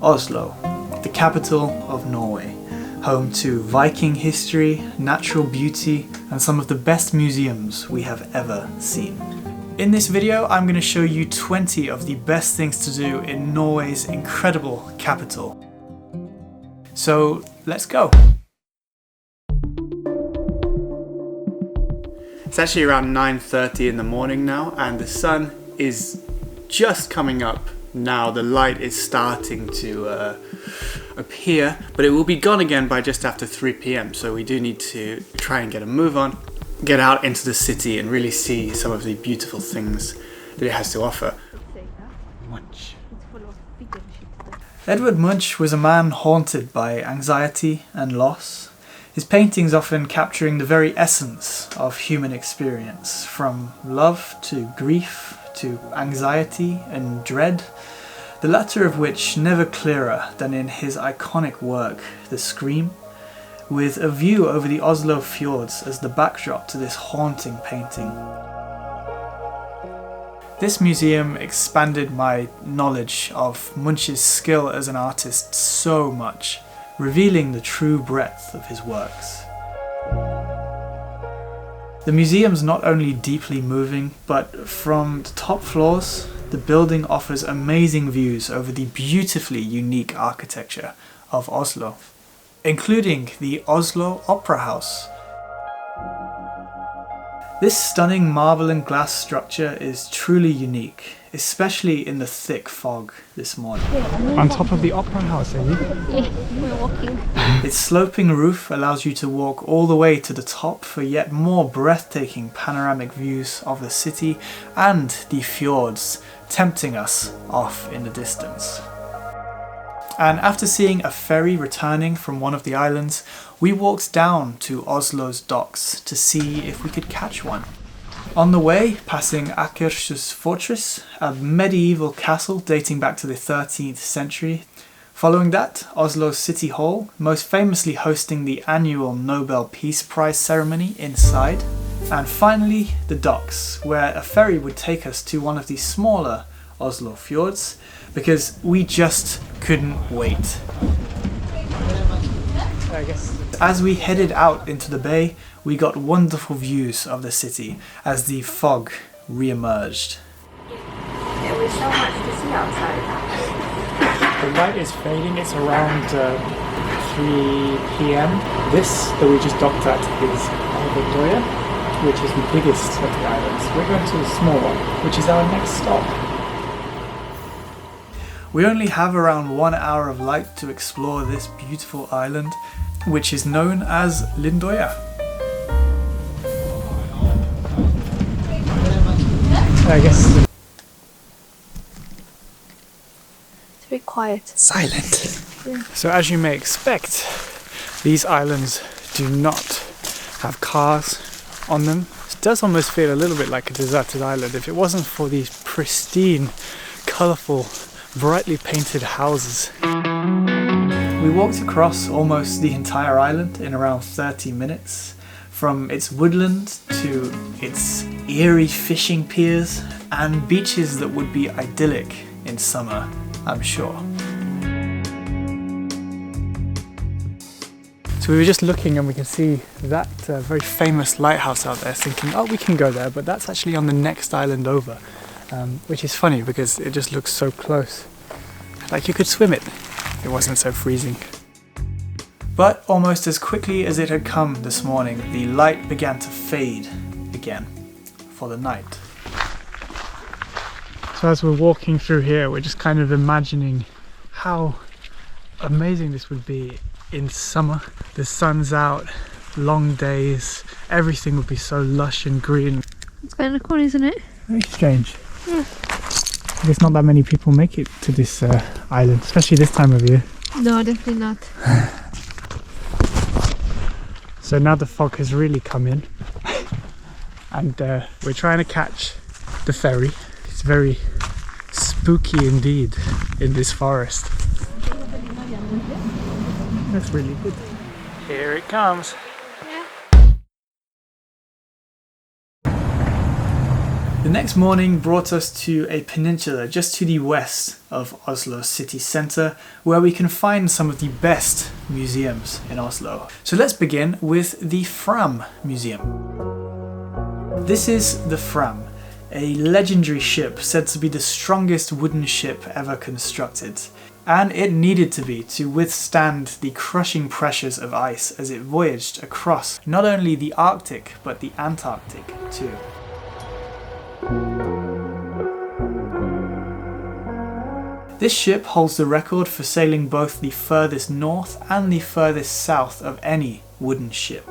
Oslo, the capital of Norway, home to Viking history, natural beauty, and some of the best museums we have ever seen. In this video, I'm going to show you 20 of the best things to do in Norway's incredible capital. So let's go! It's actually around 9:30 in the morning now, and the sun is just coming up now. The light is starting to appear, but it will be gone again by just after 3 p.m. So we do need to try and get a move on, get out into the city and really see some of the beautiful things that it has to offer. Munch. Edvard Munch was a man haunted by anxiety and loss. His paintings often capturing the very essence of human experience, from love to grief to anxiety and dread, the latter of which never clearer than in his iconic work, The Scream, with a view over the Oslo Fjords as the backdrop to this haunting painting. This museum expanded my knowledge of Munch's skill as an artist so much, revealing the true breadth of his works. The museum's not only deeply moving, but from the top floors, the building offers amazing views over the beautifully unique architecture of Oslo, including the Oslo Opera House. This stunning marble and glass structure is truly unique, especially in the thick fog this morning. On top of the Opera House, are you? Yeah, we're walking. Its sloping roof allows you to walk all the way to the top for yet more breathtaking panoramic views of the city and the fjords, tempting us off in the distance. And after seeing a ferry returning from one of the islands, we walked down to Oslo's docks to see if we could catch one. On the way, passing Akershus Fortress, a medieval castle dating back to the 13th century. Following that, Oslo City Hall, most famously hosting the annual Nobel Peace Prize ceremony inside. And finally, the docks, where a ferry would take us to one of the smaller Oslo fjords, because we just couldn't wait. As we headed out into the bay, we got wonderful views of the city as the fog re-emerged. There was so much to see outside. The light is fading, it's around 3 p.m. This that we just docked at is Bygdøya, which is the biggest of the islands. We're going to the small one, which is our next stop. We only have around 1 hour of light to explore this beautiful island, which is known as Lindøya. I guess It's very quiet. Silent. Yeah. So as you may expect, these islands do not have cars on them. It does almost feel a little bit like a deserted island if it wasn't for these pristine, colourful, brightly painted houses. We walked across almost the entire island in around 30 minutes, from its woodland to its eerie fishing piers and beaches that would be idyllic in summer, I'm sure. So we were just looking and we can see that very famous lighthouse out there, thinking, oh, we can go there, but that's actually on the next island over. Which is funny because it just looks so close. Like you could swim it if it wasn't so freezing. But almost as quickly as it had come this morning, the light began to fade again for the night. so. As we're walking through here, we're just kind of imagining how amazing this would be in summer. The sun's out, long days, everything would be so lush and green. It's kind of cool, isn't it? Very strange. Yeah. There's not that many people make it to this island, especially this time of year. No, definitely not. So now the fog has really come in and we're trying to catch the ferry. It's very spooky indeed in this forest. That's really good. Here it comes. The next morning brought us to a peninsula just to the west of Oslo city centre, where we can find some of the best museums in Oslo. So let's begin with the Fram Museum. This is the Fram, a legendary ship said to be the strongest wooden ship ever constructed. And it needed to be to withstand the crushing pressures of ice as it voyaged across not only the Arctic but the Antarctic too. This ship holds the record for sailing both the furthest north and the furthest south of any wooden ship.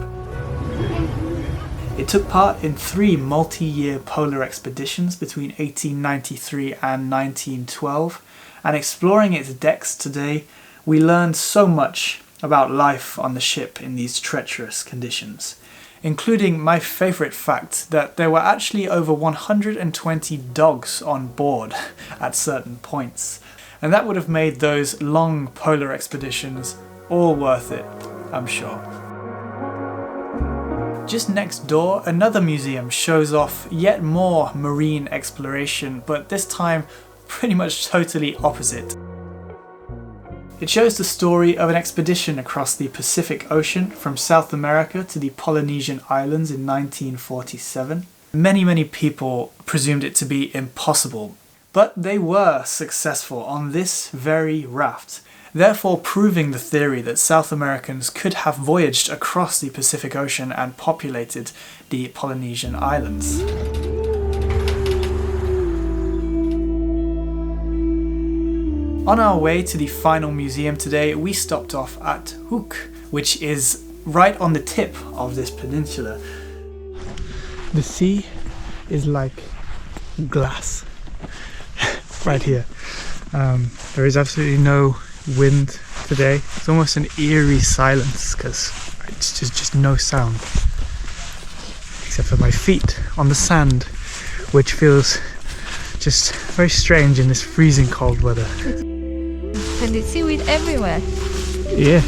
It took part in 3 multi-year polar expeditions between 1893 and 1912, and exploring its decks today, we learned so much about life on the ship in these treacherous conditions, including my favourite fact that there were actually over 120 dogs on board at certain points. And that would have made those long polar expeditions all worth it, I'm sure. Just next door, another museum shows off yet more marine exploration, but this time pretty much totally opposite. It shows the story of an expedition across the Pacific Ocean from South America to the Polynesian Islands in 1947. Many people presumed it to be impossible, but they were successful on this very raft, therefore proving the theory that South Americans could have voyaged across the Pacific Ocean and populated the Polynesian Islands. On our way to the final museum today, we stopped off at Hook, which is right on the tip of this peninsula. The sea is like glass right here. There is absolutely no wind today. It's almost an eerie silence because it's just no sound except for my feet on the sand, which feels just very strange in this freezing cold weather. And it's seaweed everywhere. Yeah.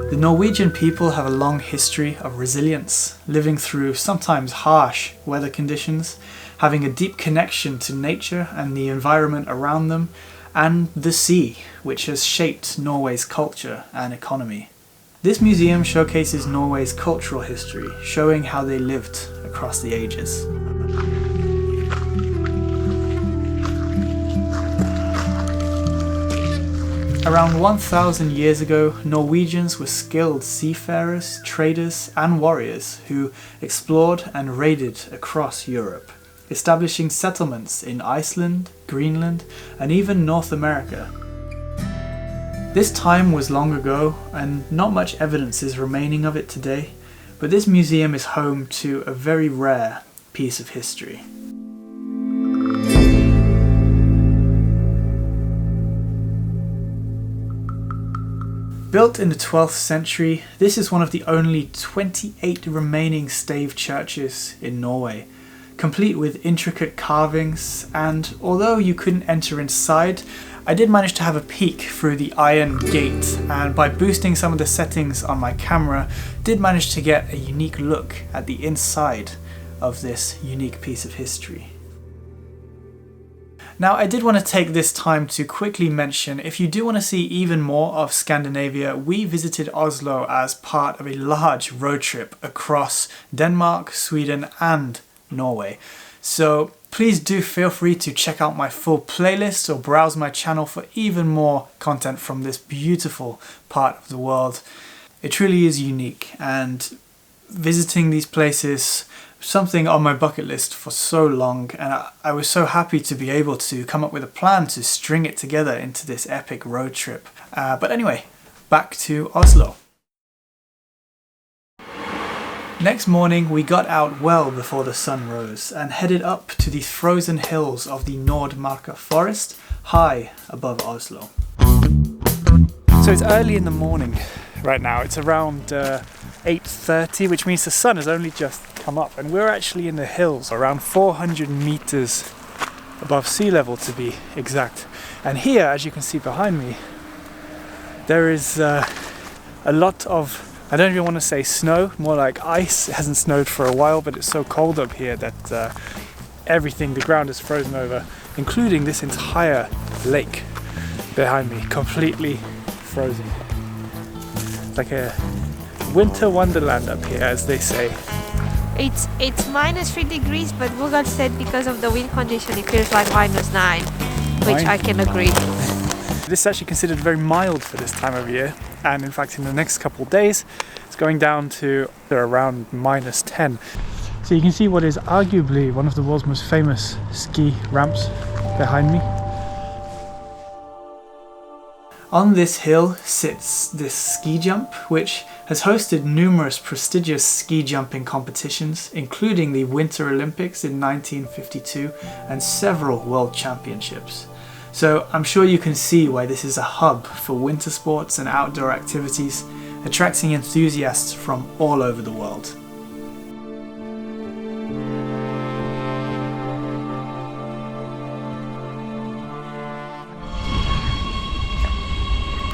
The Norwegian people have a long history of resilience, living through sometimes harsh weather conditions, having a deep connection to nature and the environment around them, and the sea, which has shaped Norway's culture and economy. This museum showcases Norway's cultural history, showing how they lived across the ages. Around 1,000 years ago, Norwegians were skilled seafarers, traders, and warriors who explored and raided across Europe, establishing settlements in Iceland, Greenland, and even North America. This time was long ago, and not much evidence is remaining of it today, but this museum is home to a very rare piece of history. Built in the 12th century, this is one of the only 28 remaining stave churches in Norway, complete with intricate carvings, and although you couldn't enter inside, I did manage to have a peek through the iron gate, and by boosting some of the settings on my camera, did manage to get a unique look at the inside of this unique piece of history. Now, I did want to take this time to quickly mention, if you do want to see even more of Scandinavia, we visited Oslo as part of a large road trip across Denmark, Sweden, and Norway. So please do feel free to check out my full playlist or browse my channel for even more content from this beautiful part of the world. It truly is unique, and visiting these places something on my bucket list for so long, and I was so happy to be able to come up with a plan to string it together into this epic road trip. But anyway, back to Oslo. Next morning we got out well before the sun rose and headed up to the frozen hills of the Nordmarka Forest, high above Oslo. So it's early in the morning right now. It's around 8:30, which means the sun has only just come up, and we're actually in the hills around 400 meters above sea level to be exact. And here, as you can see behind me, there is a lot of, I don't even want to say snow, more like ice. It hasn't snowed for a while, but it's so cold up here that everything, the ground is frozen over, including this entire lake behind me, completely frozen. It's like a winter wonderland up here, as they say. It's -3 degrees, but Google said because of the wind condition it feels like -9, which I can agree. This is actually considered very mild for this time of year, and in fact in the next couple of days it's going down to around -10. So you can see what is arguably one of the world's most famous ski ramps behind me. On this hill sits this ski jump, which has hosted numerous prestigious ski jumping competitions, including the Winter Olympics in 1952 and several world championships. So I'm sure you can see why this is a hub for winter sports and outdoor activities, attracting enthusiasts from all over the world.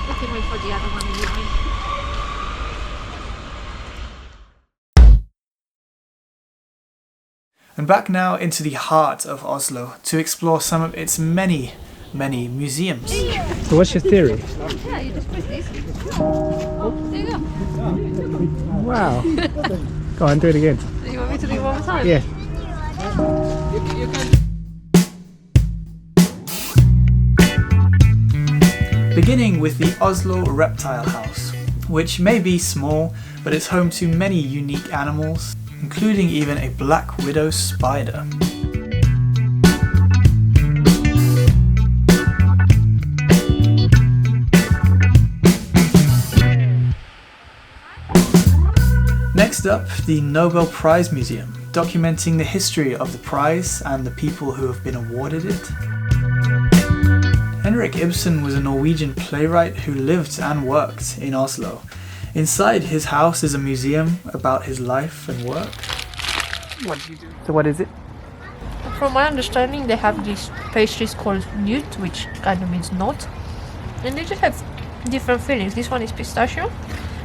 We can wait for the other one anyway. And back now into the heart of Oslo to explore some of its many museums. So what's your theory? Yeah, you just press this. Oh, there you go. Wow. Go on, do it again. You want me to do it one more time? Yeah. You can. Beginning with the Oslo Reptile House, which may be small, but it's home to many unique animals, including even a black widow spider. Next up, the Nobel Prize Museum, documenting the history of the prize and the people who have been awarded it. Henrik Ibsen was a Norwegian playwright who lived and worked in Oslo. Inside his house is a museum about his life and work. What do you do? So what is it? From my understanding, they have these pastries called nut, which kind of means nut, and they just have different fillings. This one is pistachio,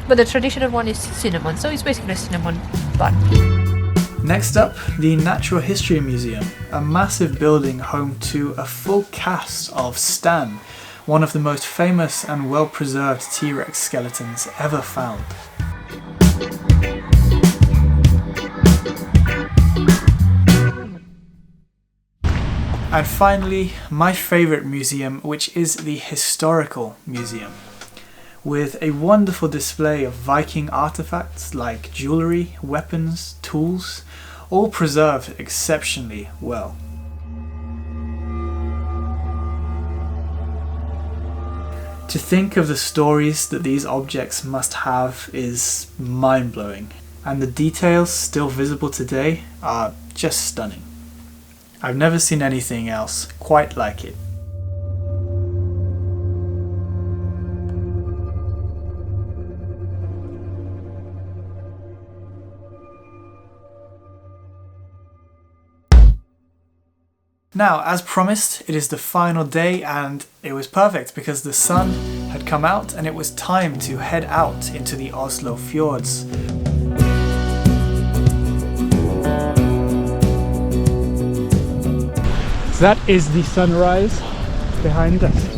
but the traditional one is cinnamon, so it's basically a cinnamon bun. Next up, the Natural History Museum, a massive building home to a full cast of Stan, one of the most famous and well-preserved T-Rex skeletons ever found. And finally, my favourite museum, which is the Historical Museum, with a wonderful display of Viking artefacts like jewellery, weapons, tools, all preserved exceptionally well. To think of the stories that these objects must have is mind-blowing, and the details still visible today are just stunning. I've never seen anything else quite like it. Now, as promised, it is the final day, and it was perfect because the sun had come out and it was time to head out into the Oslo Fjords. So that is the sunrise behind us.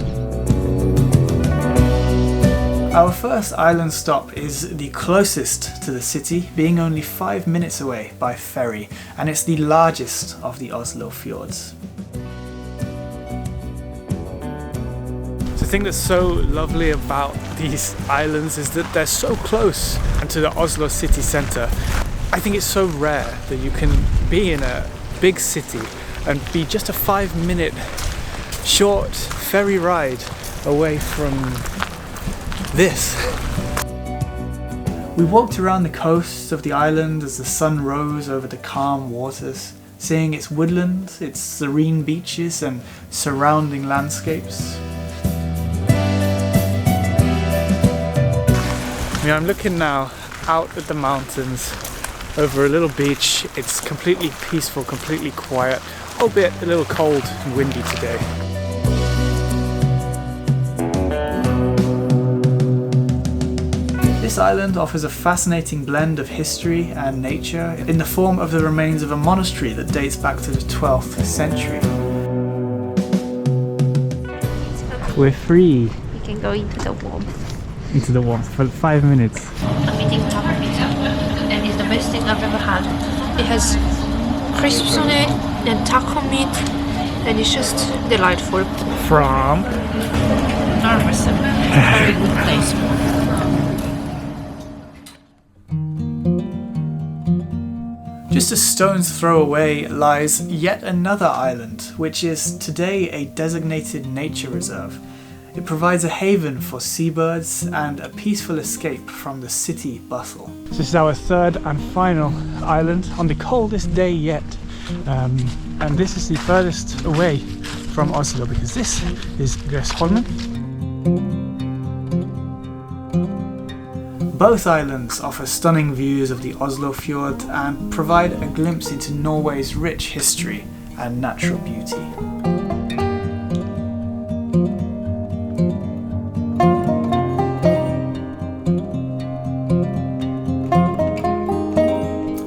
Our first island stop is the closest to the city, being only 5 minutes away by ferry, and it's the largest of the Oslo Fjords. The thing that's so lovely about these islands is that they're so close to the Oslo city centre. I think it's so rare that you can be in a big city and be just a 5-minute short ferry ride away from this. We walked around the coast of the island as the sun rose over the calm waters, seeing its woodland, its serene beaches and surrounding landscapes. I'm looking now out at the mountains over a little beach. It's completely peaceful, completely quiet. albeit a little cold and windy today. This island offers a fascinating blend of history and nature in the form of the remains of a monastery that dates back to the 12th century. We're free We can go into the warmth. into the warmth for 5 minutes. I'm eating Fram Museum, and it's the best thing I've ever had. It has crisps on it and taco meat, and it's just delightful. From Norway, very good place. Just a stone's throw away lies yet another island, which is today a designated nature reserve. It provides a haven for seabirds and a peaceful escape from the city bustle. This is our third and final island on the coldest day yet. And this is the furthest away from Oslo because this is Gressholmen. Both islands offer stunning views of the Oslo Fjord and provide a glimpse into Norway's rich history and natural beauty.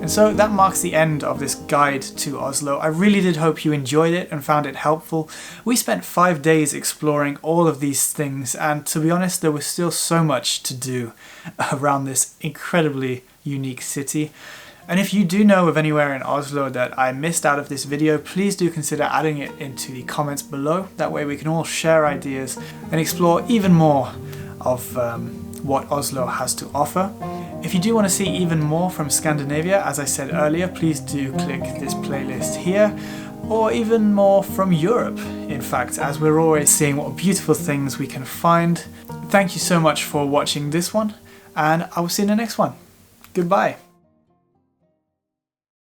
And so that marks the end of this guide to Oslo. I really did hope you enjoyed it and found it helpful. We spent 5 days exploring all of these things, and to be honest, there was still so much to do around this incredibly unique city. And if you do know of anywhere in Oslo that I missed out of this video, please do consider adding it into the comments below. That way we can all share ideas and explore even more of what Oslo has to offer. If you do want to see even more from Scandinavia, as I said earlier, please do click this playlist here, or even more from Europe, in fact, as we're always seeing what beautiful things we can find. Thank you so much for watching this one, and I will see you in the next one. Goodbye.